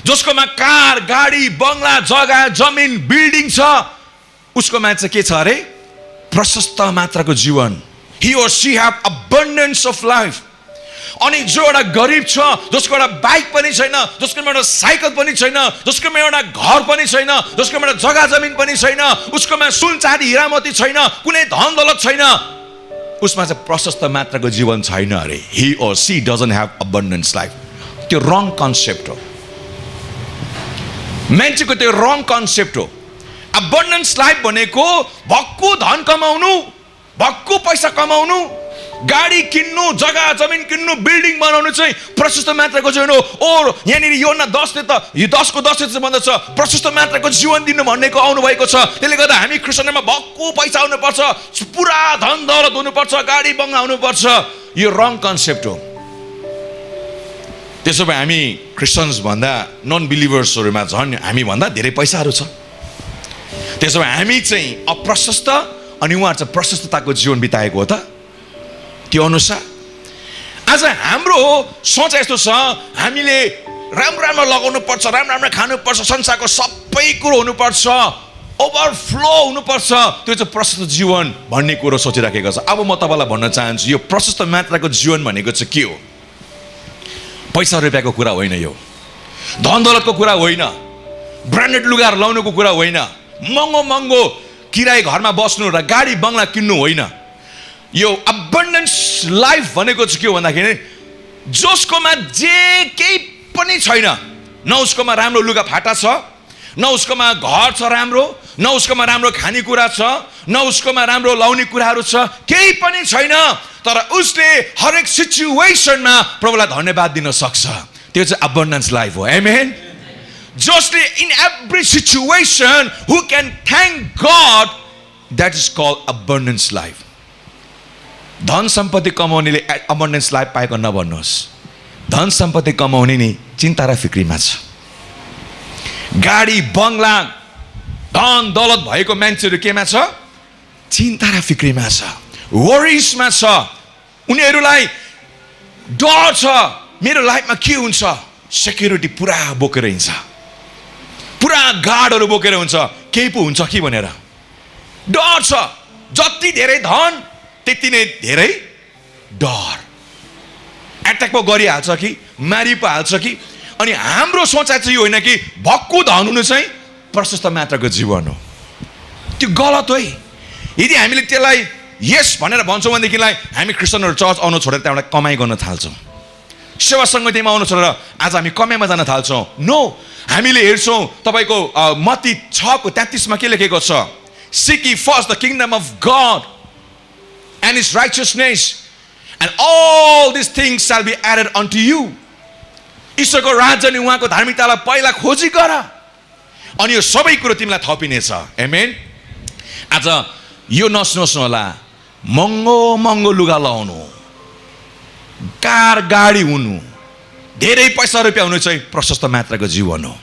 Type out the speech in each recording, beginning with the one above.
जसकोमा कार, गाडी, बंगला, जग्गा, जमिन, बिल्डिङ छ, उसकोमा चाहिँ के छ अरे? प्रशस्त मात्राको जीवन. He or she have abundance of life. अनि जो एउटा गरिब छ, जसको एउटा बाइक पनि छैन, जसकोमा एउटा साइकल पनि छैन, जसकोमा एउटा घर पनि छैन, जसकोमा एउटा जग्गा जमिन पनि छैन, उसकोमा सुन चाँदी हिरामती छैन, कुनै धन दौलत छैन, उसमा चाहिँ प्रशस्त मात्राको जीवन छैन अरे. He or she doesn't have abundance life. त्यो रङ कन्सेप्ट हो. मान्छेको त्यो रङ कन्सेप्ट हो. abundance life भनेको भक्कु धन कमाउनु, भक्कु पैसा कमाउनु, गाडी किन्नु, जग्गा जमिन किन्नु, बिल्डिङ बनाउनु चाहिँ प्रशस्त मात्राको जीवन हो. और यहाँनिर योना 10ले त यो 10को 10 चाहिँ भन्दछ प्रशस्त मात्राको जीवन दिनु भन्नेको आउनु भएको छ. त्यसले गर्दा हामी क्रिस्चियनमा भक्कु पैसा हुनुपर्छ, पुरा धन दौलत हुनुपर्छ, गाडी बङ्गला हुनुपर्छ. यो रङ कन्सेप्ट हो. त्यसो भए हामी क्रिस्चियन्स भन्दा नन बिलिभर्सहरुमा झन् हामी भन्दा धेरै पैसाहरू छ. त्यसो भए हामी चाहिँ अप्रशस्त अनि उहाँ चाहिँ प्रशस्तताको जीवन बिताएको हो त. त्यो अनुसार आज हाम्रो सोच यस्तो छ, हामीले राम्रो राम्रो लगाउनु पर्छ, राम्रो राम्रो खानु पर्छ, संसारको सबै कुरो हुनु पर्छ, ओभरफ्लो हुनु पर्छ, त्यो चाहिँ प्रशस्त जीवन भन्ने कुरो सोचिराखेको छ. अब म तपाईलाई भन्न चाहन्छु यो प्रशस्त मात्राको जीवन भनेको चाहिँ के हो? पैसा रुपैयाँको कुरा होइन, यो धन दौलतको कुरा होइन, ब्रान्डेड लुगाहरू लाउनुको कुरा होइन, महँगो महँगो किराय घरमा बस्नु र गाडी बङ्गला किन्नु होइन. यो अबन्डेन्स लाइफ भनेको चाहिँ के हो भन्दाखेरि जसकोमा जे केही पनि छैन, न उसकोमा राम्रो लुगा फाटा छ, न उसकोमा घर छ राम्रो, न उसकोमा राम्रो खानेकुरा छ, न उसकोमा राम्रो लाउने कुराहरू छ, केही पनि छैन, तर उसले हरेक सिचुएसनमा प्रभुलाई धन्यवाद दिन सक्छ. त्यो चाहिँ अबन्डेन्स लाइफ हो. आमेन. जसले in every situation who can thank God, that is called abundance life. धन सम्पत्ति कमाउनेले अबन्डेन्स लाइफ पाएको नभन्नुहोस्. धन सम्पत्ति कमाउने नि चिन्ता र फिक्रीमा छ. गाडी बङ्गला धन दौलत भएको मान्छेहरू केमा छ? चिन्ता र फिक्रीमा छ, वरिसमा छ. उनीहरूलाई डर छ, मेरो लाइफमा के हुन्छ. सेक्युरिटी पुरा बोकेर हिँड्छ, पुरा गार्डहरू बोकेर हुन्छ, केही पो हुन्छ कि भनेर डर छ. जति धेरै धन त्यति नै धेरै डर. एट्याक पो गरिहाल्छ कि मारि पो हाल्छ कि. अनि हाम्रो सोचाइ चाहिँ यो होइन कि भक्कु धन हुनु चाहिँ प्रशस्त मात्राको जीवन हो. त्यो गलत हो. यदि हामीले त्यसलाई यस भनेर भन्छौँ भनेदेखिलाई हामी क्रिस्चियनहरू चर्च आउनु छोडेर त्यहाँबाट कमाइ गर्न थाल्छौँ, सेवा सङ्गतिमा आउनु छोडेर आज हामी कमाइमा जान थाल्छौँ. नो, हामीले हेर्छौँ तपाईँको मत्ती 6:33 के लेखेको छ? Seek ye first the kingdom of God and his righteousness, and all these things shall be added unto you. ईश्वरको राज्य अनि उहाँको धार्मिकतालाई पहिला खोजी गर, अनि यो सबै कुरो तिमीलाई थपिनेछ. आमेन. आज यो नसोच्नु होला महँगो महँगो लुगा लाउनु, कार गाडी हुनु, धेरै पैसा रुपियाँ हुनु चाहिँ प्रशस्त मात्राको जीवन हो.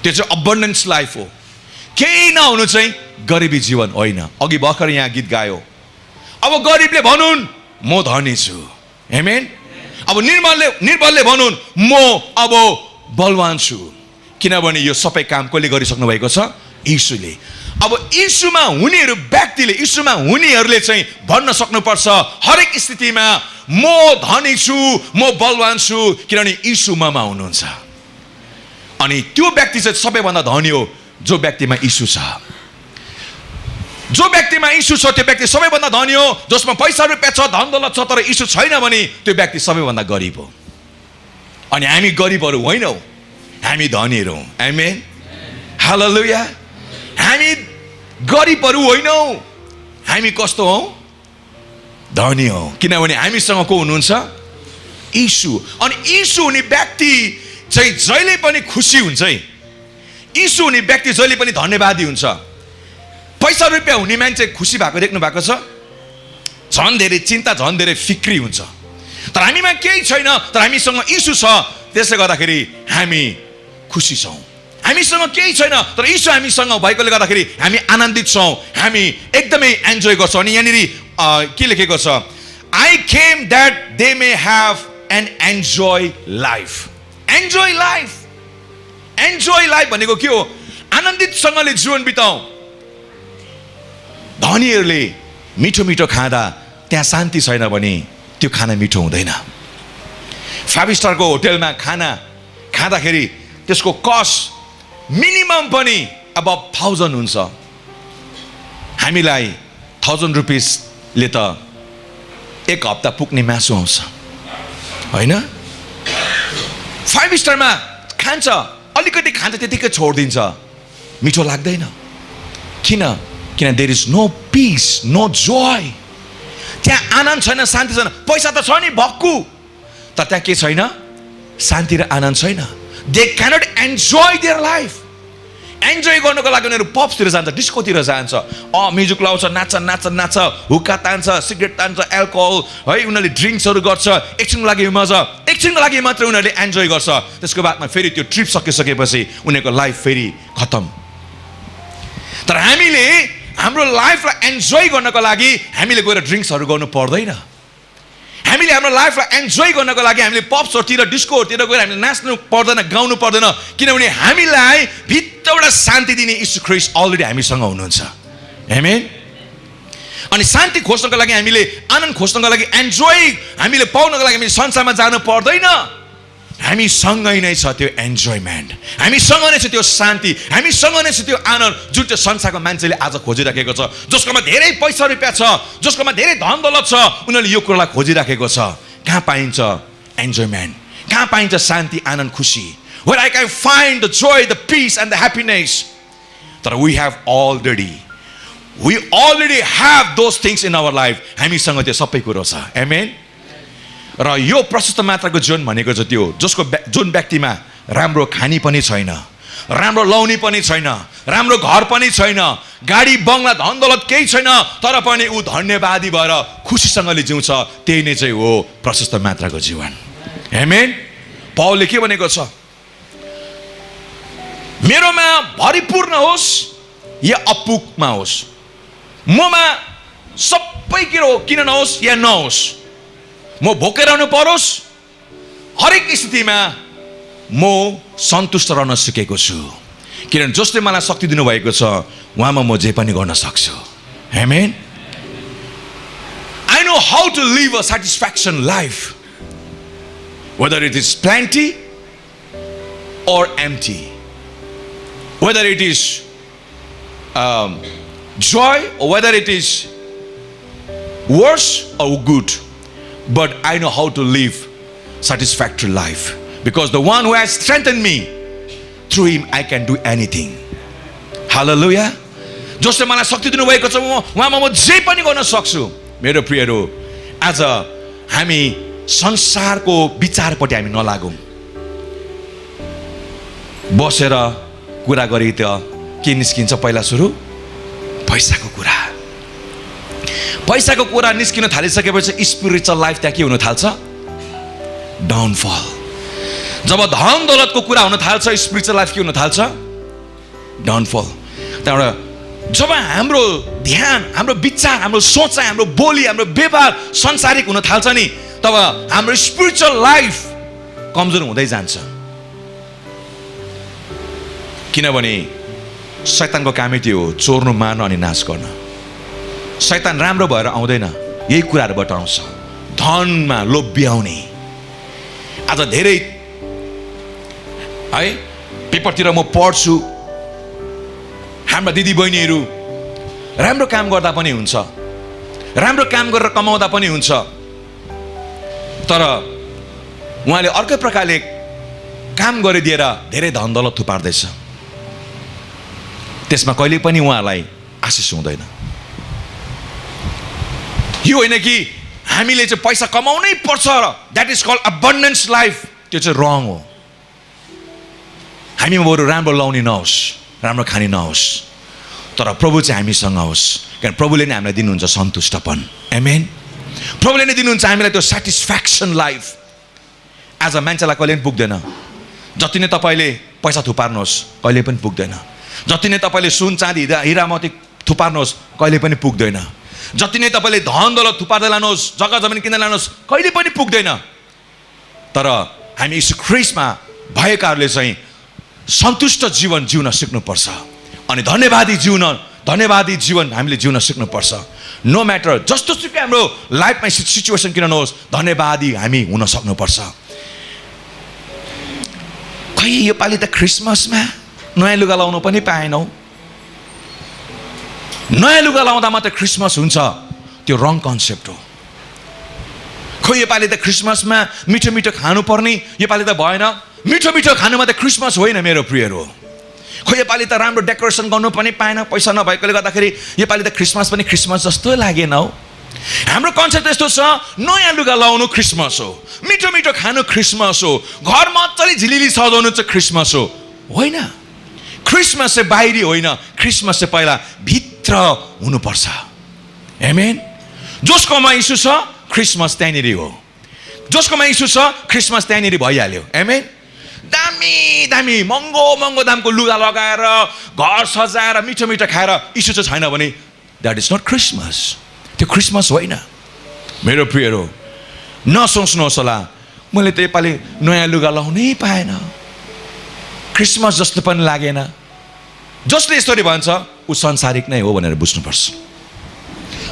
त्यो चाहिँ अबन्डेन्स लाइफ हो. केही नहुनु चाहिँ गरिबी जीवन होइन. अघि भर्खर यहाँ गीत गायो, अब गरिबले भनुन् म धनी छु. आमेन. अब निर्बलले भनुन् म अब बलवान छु. किनभने यो सबै काम कसले गरिसक्नु भएको छ? यीशुले. अब यीशुमा हुनेहरू व्यक्तिले, यीशुमा हुनेहरूले चाहिँ भन्न सक्नुपर्छ हरेक स्थितिमा म धनी छु, म बलवान छु, किनभने यीशु ममा हुनुहुन्छ. अनि त्यो व्यक्ति चाहिँ सबैभन्दा धनी हो जो व्यक्तिमा यीशु छ. जो व्यक्तिमा यीशु छ त्यो व्यक्ति सबैभन्दा धनी हो. जसमा पैसा रुपियाँ छ, धन दौलत छ, तर यीशु छैन भने त्यो व्यक्ति सबैभन्दा गरिब हो. अनि हामी गरिबहरू होइनौँ, हामी धनीहरू हौँ. आमेन. हालेलुया. हामी गरिबहरू होइनौँ, हामी कस्तो हौँ? धनी हौँ. किनभने हामीसँग को हुनुहुन्छ? यीशु. अनि यीशु हुने व्यक्ति चाहिँ जहिले पनि खुसी हुन्छ है. यीशु हुने व्यक्ति जहिले पनि धन्यवादी हुन्छ. पैसा रुपियाँ हुने मान्छे खुसी भएको देख्नु भएको छ? झन् धेरै चिन्ता, झन् धेरै फिक्री हुन्छ. तर हामीमा केही छैन, तर हामीसँग यीशु छ, त्यसले गर्दाखेरि हामी खुसी छौँ. हामीसँग केही छैन, तर यीशु हामीसँग भएकोले गर्दाखेरि हामी आनन्दित छौँ, हामी एकदमै एन्जोय गर्छौँ. अनि यहाँनिर के लेखेको छ? I came that they may have and enjoy life. Enjoy life. Enjoy life भनेको के हो? आनन्दितसँगले जीवन बिताऊ। धनीहरूले मिठो मिठो खाँदा त्यहाँ शान्ति छैन भने त्यो खाना मिठो हुँदैन। 5 स्टारको होटलमा खाना खाँदाखेरि त्यसको कस्ट मिनिमम पनि अबभ 1000 हुन्छ। हामीलाई 1000 रुपिसले त 1 हप्ता पुग्ने मासु आउँछ होइन? 5 स्टारमा खान्छ, अलिकति खान्छ, त्यतिकै छोडिदिन्छ, मिठो लाग्दैन। किन? किन there is no peace, no joy. त्यहाँ आनन्द छैन, शान्ति छैन। पैसा त छ नि भक्कु, तर त्यहाँ के छैन? शान्ति र आनन्द छैन। They cannot enjoy their life. Enjoy गर्नको लागि उनीहरू पब्सतिर जान्छ, डिस्कोतिर जान्छ, म्युजिक लाउँछ, नाच्छ, हुक्का तान्छ, सिगरेट तान्छ, एल्कोहल है, उनीहरूले ड्रिङ्क्सहरू गर्छ। एकछिनको लागि मजा, एकछिनको लागि मात्र उनीहरूले एन्जोय गर्छ। त्यसको बादमा फेरि त्यो ट्रिप सकिसकेपछि उनीहरूको लाइफ फेरि खतम। तर हामीले हाम्रो लाइफलाई एन्जोय गर्नको लागि हामीले गएर ड्रिङ्क्सहरू गर्नु पर्दैन। हामीले हाम्रो लाइफलाई एन्जोय गर्नको लागि हामीले पब्सहरूतिर, डिस्कोहरूतिर गएर हामीले नाच्नु पर्दैन, गाउनु पर्दैन। किनभने हामीलाई भित्रबाट शान्ति दिने यीशु ख्रीष्ट अलरेडी हामीसँग हुनुहुन्छ। आमेन। अनि शान्ति खोज्नको लागि हामीले, आनन्द खोज्नको लागि, एन्जोय हामीले पाउनको लागि हामीले संसारमा जानु पर्दैन। हामीसँगै नै छ त्यो एन्जोयमेन्ट, हामीसँग नै छ त्यो शान्ति, हामीसँग नै छ त्यो आनन्द जुन चाहिँ संसारको मान्छेले आज खोजिराखेको छ। जसकोमा धेरै पैसा रुपियाँ छ, जसकोमा धेरै धन दौलत छ, उनीहरूले यो कुरालाई खोजिराखेको छ। कहाँ पाइन्छ एन्जोयमेन्ट? कहाँ पाइन्छ शान्ति, आनन्द, खुसी? Where I can find the joy, the peace and the happiness. तर we already have those things in our life. हामीसँग त्यो सबै कुरो छ। आमेन। र यो प्रशस्त मात्राको जीवन भनेको चाहिँ त्यो जुन व्यक्तिमा राम्रो खानी पनि छैन, राम्रो लाउनी पनि छैन, राम्रो घर पनि छैन, गाडी बङ्गला धन दौलत केही छैन, तर पनि ऊ धन्यवादी भएर खुसीसँगले जिउँछ। त्यही नै चाहिँ हो प्रशस्त मात्राको जीवन। आमेन। पौलले के भनेको छ? मेरोमा भरिपूर्ण होस् या अपुगमा होस्, ममा सबै किन नहोस् या नहोस्, म भोकै रहनु परोस्, हरेक स्थितिमा म सन्तुष्ट रहन सिकेको छु। किनभने जसले मलाई शक्ति दिनुभएको छ उहाँमा म जे पनि गर्न सक्छु। आमेन। I know how to live a satisfaction life, whether it is plenty or empty, whether it is joy or whether it is worse or good. But I know how to live satisfactory life because the one who has strengthened me, through him I can do anything. Hallelujah. जसले मलाई शक्ति दिनुभएको छ उहाँमा म जे पनि गर्न सक्छु। मेरो प्रियहरू, आज हामी संसारको विचारपट्टि हामी नलागौँ। बसेर कुरा गरी त के निस्किन्छ? पहिला सुरु पैसाको कुरा। पैसाको कुरा निस्किन थालिसकेपछि स्पिरिचुअल लाइफ त्यहाँ के हुन थाल्छ? डाउनफल। जब धन दौलतको कुरा हुन थाल्छ, स्पिरिचुअल लाइफ के हुन थाल्छ? डाउनफल। त्यहाँबाट जब हाम्रो ध्यान, हाम्रो विचार, हाम्रो सोचाइ, हाम्रो बोली, हाम्रो व्यवहार संसारिक हुन थाल्छ नि, तब हाम्रो स्पिरिचुअल लाइफ कमजोर हुँदै जान्छ। किनभने शैतानको कामै त्यो हो, चोर्नु, मार्नु अनि नाश गर्न। शैतान राम्रो भएर आउँदैन, यही कुराहरूबाट आउँछ। धनमा लोभ्याउने। आज धेरै है पेपरतिर म पढ्छु, हाम्रा दिदी बहिनीहरू राम्रो काम गर्दा पनि हुन्छ, राम्रो काम गरेर कमाउँदा पनि हुन्छ, तर उहाँले अर्कै प्रकारले काम गरिदिएर धेरै धन दौलत थुपार्दैछ। त्यसमा कहिले पनि उहाँलाई आशिष हुँदैन। यो होइन कि हामीले चाहिँ पैसा कमाउनै पर्छ, that is called abundance life. त्यो चाहिँ रङ हो। हामीमा बरु राम्रो लाउने नहोस्, राम्रो खाने नहोस्, तर प्रभु चाहिँ हामीसँग होस्। किन प्रभुले नै हामीलाई दिनुहुन्छ सन्तुष्टपन। आमेन। प्रभुले नै दिनुहुन्छ हामीलाई त्यो सेटिस्फ्याक्सन लाइफ। आज मान्छेलाई कहिले पनि पुग्दैन। जति नै तपाईँले पैसा थुपार्नुहोस् कहिले पनि पुग्दैन। जति नै तपाईँले सुन चाँदी हिरा मोती थुपार्नुहोस् कहिले पनि पुग्दैन। जति नै तपाईँले धन दौलत थुपार्दै लानुहोस्, जग्गा जमिन किनेर लानुहोस्, कहिले पनि पुग्दैन। तर हामी यीशु ख्रीष्टमा भएकाहरूले चाहिँ सन्तुष्ट जीवन जिउन सिक्नुपर्छ अनि धन्यवादी जीवन हामीले जिउन सिक्नुपर्छ। नो म्याटर जस्तो सुकै हाम्रो लाइफमा सिचुएसन किन नहोस्, धन्यवादी हामी हुन सक्नुपर्छ। खै योपालि त क्रिसमसमा नयाँ लुगा लाउनु पनि पाएनौ, नयाँ लुगा लाउँदा मात्रै क्रिसमस हुन्छ, त्यो रङ कन्सेप्ट हो। खोइ योपालि त क्रिसमसमा मिठो मिठो खानु पर्ने, योपालि त भएन। मिठो मिठो खानुमा त क्रिसमस होइन मेरो प्रियहरू। खोइ योपालि त राम्रो डेकोरेसन गर्नु पनि पाएन, पैसा नभएकोले गर्दाखेरि योपालि त क्रिसमस पनि क्रिसमस जस्तो लागेन हौ। हाम्रो कन्सेप्ट यस्तो छ, नयाँ लुगा लाउनु क्रिसमस हो, मिठो मिठो खानु क्रिसमस हो, घर मजाले झिलिली सजाउनु चाहिँ क्रिसमस हो। होइन, क्रिसमस चाहिँ बाहिरी होइन, क्रिसमस चाहिँ पहिला भित्र हुनुपर्छ। आमेन। जसकोमा यीशु छ क्रिसमस त्यहाँनिर हो, जसकोमा यीशु छ क्रिसमस त्यहाँनिर भइहाल्यो। आमेन। दामी दामी महँगो महँगो दामको लुगा लगाएर घर सजाएर मिठो मिठो खाएर यीशु चाहिँ छैन भने द्याट इज नट क्रिसमस। त्यो क्रिसमस होइन मेरो प्रियहरू। नसोच्नुहोस् होला मैले त योपालि नयाँ लुगा लाउनै पाएन, क्रिसमस जस्तो पनि लागेन। जसले यसरी भन्छ ऊ संसारिक नै हो भनेर बुझ्नुपर्छ।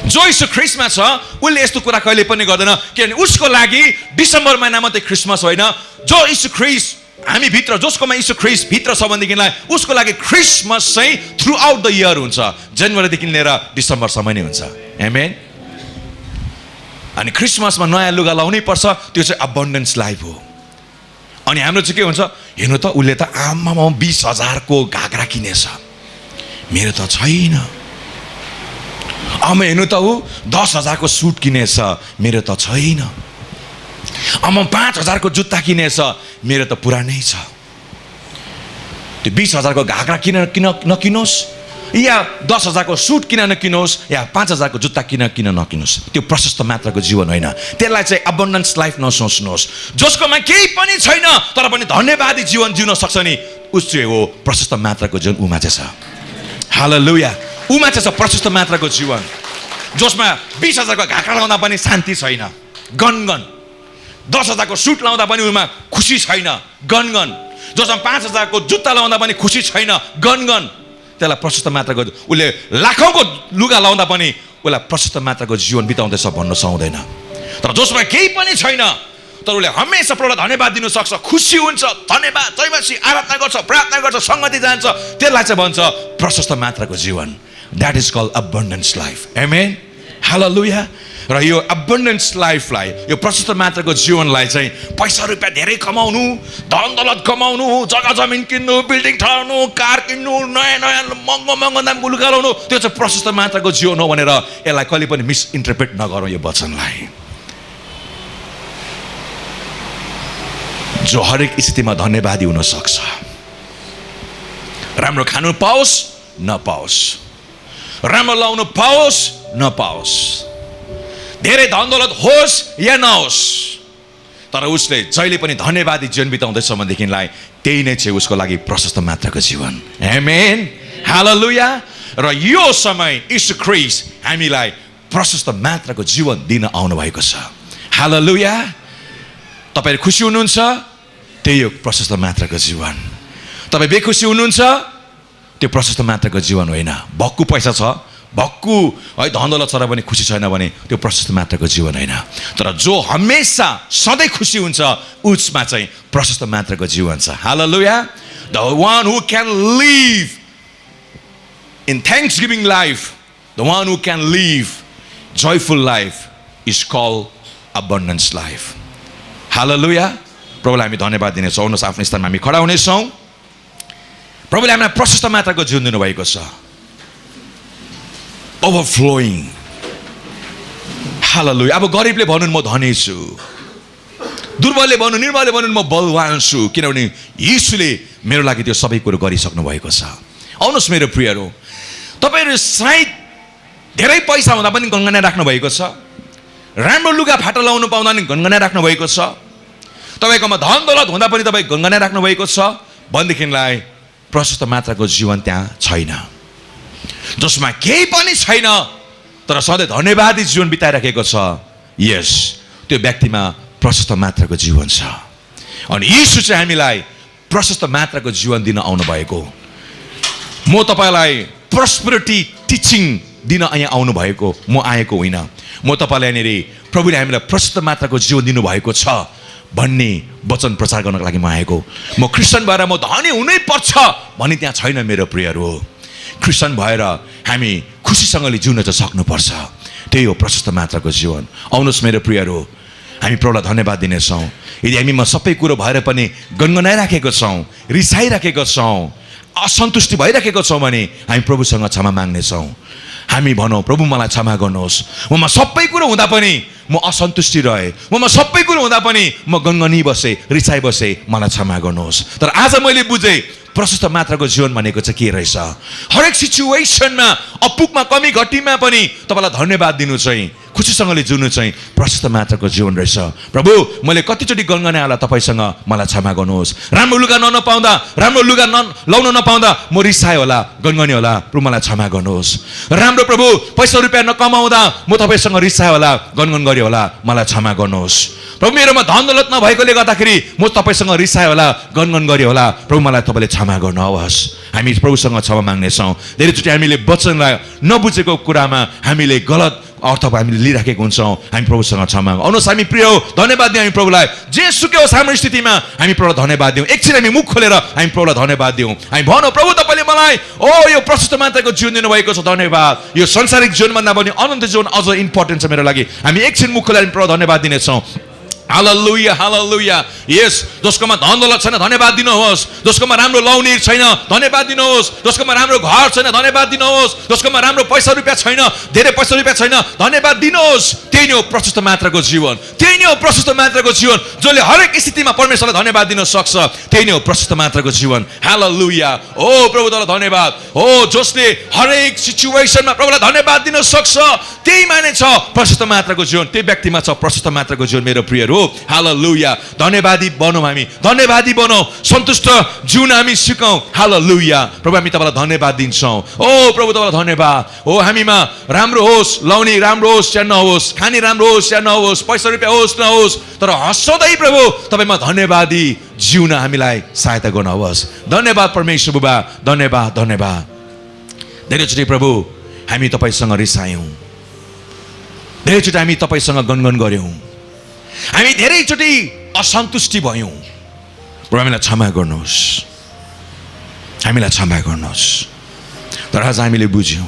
जो यीशु ख्रीष्टमा छ उसले यस्तो कुरा कहिले पनि गर्दैन, किनभने उसको लागि डिसेम्बर महिना मात्रै क्रिसमस होइन। जो यीशु ख्रीष्ट हामी भित्र, जसकोमा यीशु ख्रीष्ट भित्र छ भनेदेखिलाई उसको लागि क्रिसमस चाहिँ थ्रु आउट द इयर हुन्छ, जनवरीदेखि लिएर डिसेम्बरसम्म नै हुन्छ। आमेन। अनि क्रिसमसमा नयाँ लुगा लाउनै पर्छ, त्यो चाहिँ अबन्डेन्स लाइफ हो। अनि हाम्रो चाहिँ के हुन्छ, हेर्नु त उसले त आमामा 20,000 को घाग्रा किनेछ, मेरो त छैन। हेर्नु त ऊ 10,000 को सुट किनेछ, मेरो त छैन। 5,000 को जुत्ता किनेछ, मेरो त पुरानै छ। त्यो 20,000 को घाग्रा नकिनोस्, या 10,000 को सुट किन नकिनोस्, या 5,000 को जुत्ता किन नकिनोस्, त्यो प्रशस्त मात्राको जीवन होइन। त्यसलाई चाहिँ अबन्डेन्स लाइफ नसोच्नुहोस्। जसकोमा केही पनि छैन तर पनि धन्यवादी जीवन जिउन सक्छ नि, उस चाहिँ हो प्रशस्त मात्राको जीवन। उमा चाहिँ छ, हालेलुया, उमा चाहिँ छ प्रशस्त मात्राको जीवन। जसमा 20,000 को घाक्रा लाउँदा पनि शान्ति छैन, गनगन। 10,000 को सुट लाउँदा पनि उमा खुसी छैन, गनगन। जसमा 5,000 को जुत्ता लाउँदा पनि खुसी छैन, गनगन। त्यसलाई प्रशस्त मात्राको, उसले लाखौँको लुगा लाउँदा पनि उसलाई प्रशस्त मात्राको जीवन बिताउँदैछ भन्न सक्दैन। तर जसमा केही पनि छैन तर उसले हमेसा प्रभुलाई धन्यवाद दिनु सक्छ, खुसी हुन्छ, धन्यवाद जयमसी आराधना गर्छ, प्रार्थना गर्छ, सङ्गति जान्छ, त्यसलाई चाहिँ भन्छ प्रशस्त मात्राको जीवन। That is called abundance life. Amen, hallelujah. र यो अबन्डेन्स लाइफलाई, यो प्रशस्त मात्राको जीवनलाई चाहिँ पैसा रुपियाँ धेरै कमाउनु, धन दौलत कमाउनु, जग्गा जमिन किन्नु, बिल्डिङ ठहराउनु, कार किन्नु, नयाँ नयाँ महँगो महँगो दामको लुगा लाउनु, त्यो चाहिँ प्रशस्त मात्राको जीवन हो भनेर यसलाई कहिले पनि मिसइन्टरप्रेट नगरौँ यो वचनलाई। जो हरेक स्थितिमा धन्यवादी हुन सक्छ, राम्रो खानु पाओस् नपाओस्, राम्रो लाउनु पाओस् नपाओस्, धेरै धन दौलत होस् या नहोस्, तर उसले जहिले पनि धन्यवादी जीवन बिताउँदैछ भनेदेखिलाई त्यही नै चाहिँ उसको लागि प्रशस्त मात्राको जीवन। आमेन, हालेलुया। र यो समय यीशु ख्रीष्ट हामीलाई प्रशस्त मात्राको जीवन दिन आउनु भएको छ। हालेलुया। तपाईहरु खुसी हुनुहुन्छ, त्यही हो प्रशस्त मात्राको जीवन। तपाई बेखुसी हुनुहुन्छ, त्यो प्रशस्त मात्राको जीवन होइन। भक्कु पैसा छ, भक्कु है धन दौलत छ र पनि खुसी छैन भने त्यो प्रशस्त मात्राको जीवन होइन। तर जो हमेसा सधैँ खुसी हुन्छ उसमा चाहिँ प्रशस्त मात्राको जीवन छ। Hallelujah. The one who can live in thanksgiving life, the one who can live joyful life is called abundance life. Hallelujah. प्रभुलाई हामी धन्यवाद दिनेछौँ। आउनुहोस् आफ्नो स्थानमा हामी खडा हुनेछौँ। प्रभुले हामीलाई प्रशस्त मात्राको जीवन दिनुभएको छ, ओभरफ्लोइङ। हालेलुया। अब गरिबले भन्नु म धनी छु, दुर्बलले भन्नु, निर्बलले भन्नु म बलवान छु, किनभने यीशुले मेरो लागि त्यो सबै कुरो गरिसक्नु भएको छ। आउनुहोस् मेरो प्रियहरू, तपाईँहरू सायद धेरै पैसा हुँदा पनि गनगनाइ राख्नु भएको छ, राम्रो लुगा फाटा लाउनु पाउँदा पनि गनगनाइ राख्नु भएको छ, तपाईँकोमा धन दौलत हुँदा पनि तपाईँ गनगनाइ राख्नु भएको छ भनेदेखिलाई प्रशस्त मात्राको जीवन त्यहाँ छैन। जसमा केही पनि छैन तर सधैँ धन्यवादी जीवन बिताइराखेको छ, यस त्यो व्यक्तिमा प्रशस्त मात्राको जीवन छ। अनि यीशु चाहिँ हामीलाई प्रशस्त मात्राको जीवन दिन आउनुभएको। म तपाईँलाई प्रस्पेरिटी टिचिङ दिन यहाँ आउनुभएको म आएको होइन। म तपाईँलाई यहाँनिर प्रभुले हामीलाई प्रशस्त मात्राको जीवन दिनुभएको छ भन्ने वचन प्रचार गर्नको लागि म आएको। म क्रिस्चियन भएर म धनी हुनै पर्छ भन्ने त्यहाँ छैन मेरो प्रियहरू। क्रिस्चियन भएर हामी खुसीसँगले जिउन चाहिँ सक्नुपर्छ। त्यही हो प्रशस्त मात्राको जीवन। आउनुहोस् मेरो प्रियहरू, हामी प्रभुलाई धन्यवाद दिनेछौँ। यदि हामीमा सबै कुरो भएर पनि गनगनाइराखेको छौँ, रिसाइराखेको छौँ, असन्तुष्टि भइराखेको छौँ भने हामी प्रभुसँग क्षमा माग्नेछौँ। हामी भनौँ, प्रभु मलाई क्षमा गर्नुहोस्, ममा सबै कुरो हुँदा पनि म असन्तुष्टि रहेँ, ममा सबै कुरो हुँदा पनि म गनगनी बसेँ, रिसाइ बसेँ, मलाई क्षमा गर्नुहोस्। तर आज मैले बुझेँ प्रशस्त मात्राको जीवन भनेको चाहिँ के रहेछ। हरेक सिचुएसनमा, अपुगमा, कमी घटीमा पनि तपाईँलाई धन्यवाद दिनु चाहिँ, खुसीसँगले जिउनु चाहिँ प्रशस्त मात्राको जीवन रहेछ। प्रभु, मैले कतिचोटि गनगनाए होला, तपाईँसँग मलाई क्षमा गर्नुहोस्। राम्रो लुगा नपाउँदा, राम्रो लुगा लाउन नपाउँदा म रिसाएँ होला, गनगने होला, प्रभु मलाई क्षमा गर्नुहोस्। राम्रो प्रभु पैसा रुपियाँ नकमाउँदा म तपाईँसँग रिसाएँ होला, गनगन गरेँ होला, मलाई क्षमा गर्नुहोस्। प्रभु, मेरोमा धन दौलत नभएकोले गर्दाखेरि म तपाईँसँग रिसाएँ होला, गनगन गरेँ होला, प्रभु मलाई तपाईँले क्षमा गर्नुहोस्। हामी प्रभुसँग क्षमा माग्नेछौँ। धेरैचोटि हामीले वचनलाई नबुझेको कुरामा हामीले गलत अर्थ हामीले लिइराखेको हुन्छौँ। हामी प्रभुसँग क्षमा आउनुहोस्। हामी प्रिय हो, धन्यवाद दिउँ हामी प्रभुलाई। जे सुकै होस् हाम्रो स्थितिमा हामी प्रभुलाई धन्यवाद दिउँ। एकछिन हामी मुख खोलेर हामी प्रभुलाई धन्यवाद दिउँ। हामी भनौँ, प्रभु तपाईँले मलाई यो प्रशस्त मात्राको जीवन दिनुभएको छ, धन्यवाद। यो संसारिक जीवनभन्दा पनि अनन्त जीवन अझ इम्पोर्टेन्ट छ मेरो लागि। हामी एकछिन मुख खोलेर प्रभुलाई धन्यवाद दिनेछौँ। हालेलुया, हालेलुया। यस, जसकोमा धन दौलत छैन धन्यवाद दिनुहोस्, जसकोमा राम्रो लाउने छैन धन्यवाद दिनुहोस्, जसकोमा राम्रो घर छैन धन्यवाद दिनुहोस्, जसकोमा राम्रो पैसा रुपियाँ छैन, धेरै पैसा रुपियाँ छैन, धन्यवाद दिनुहोस्। त्यही नै हो प्रशस्त मात्राको जीवन। त्यही नै हो प्रशस्त मात्राको जीवन। जसले हरेक स्थितिमा परमेश्वरलाई धन्यवाद दिन सक्छ, त्यही नै हो प्रशस्त मात्राको जीवन। हालेलुया। ओ प्रभु तपाईँलाई धन्यवाद। ओ जसले हरेक सिचुएसनमा प्रभुलाई धन्यवाद दिन सक्छ, त्यहीमा नै छ प्रशस्त मात्राको जीवन। त्यही व्यक्तिमा छ प्रशस्त मात्राको जीवन मेरो प्रियहरू। हालेलुया। धन्यवादी बनौँ, हामी धन्यवादी बनौँ, सन्तुष्ट जिउन हामी सिकौँ। हालेलुया। प्रभु हामी तपाईँलाई धन्यवाद दिन्छौँ। ओ प्रभु तपाईँलाई धन्यवाद। ओ हामीमा राम्रो होस्, लाउने राम्रो होस् या नहोस्, खाने राम्रो होस् या नहोस्, पैसा रुपियाँ होस् नहोस्, तर हँसाउँदै प्रभु तपाईँमा धन्यवादी जिउन हामीलाई सहायता गर्नुहोस्। धन्यवाद परमेश्वर बुबा, धन्यवाद, धन्यवाद। धेरैचोटि प्रभु हामी तपाईँसँग रिसायौँ, धेरैचोटि हामी तपाईँसँग गनगन गऱ्यौँ, हामी धेरैचोटि असन्तुष्टि भयौँ। प्रभु हामीलाई क्षमा गर्नुहोस्, हामीलाई क्षमा गर्नुहोस्। तर आज हामीले बुझ्यौँ,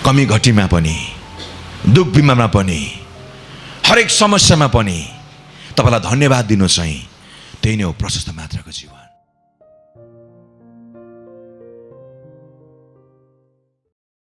कमी घटीमा पनि, दुःख बिमारमा पनि, हरेक समस्यामा पनि तपाईँलाई धन्यवाद दिनु चाहिँ त्यही नै हो प्रशस्त मात्राको जीवन।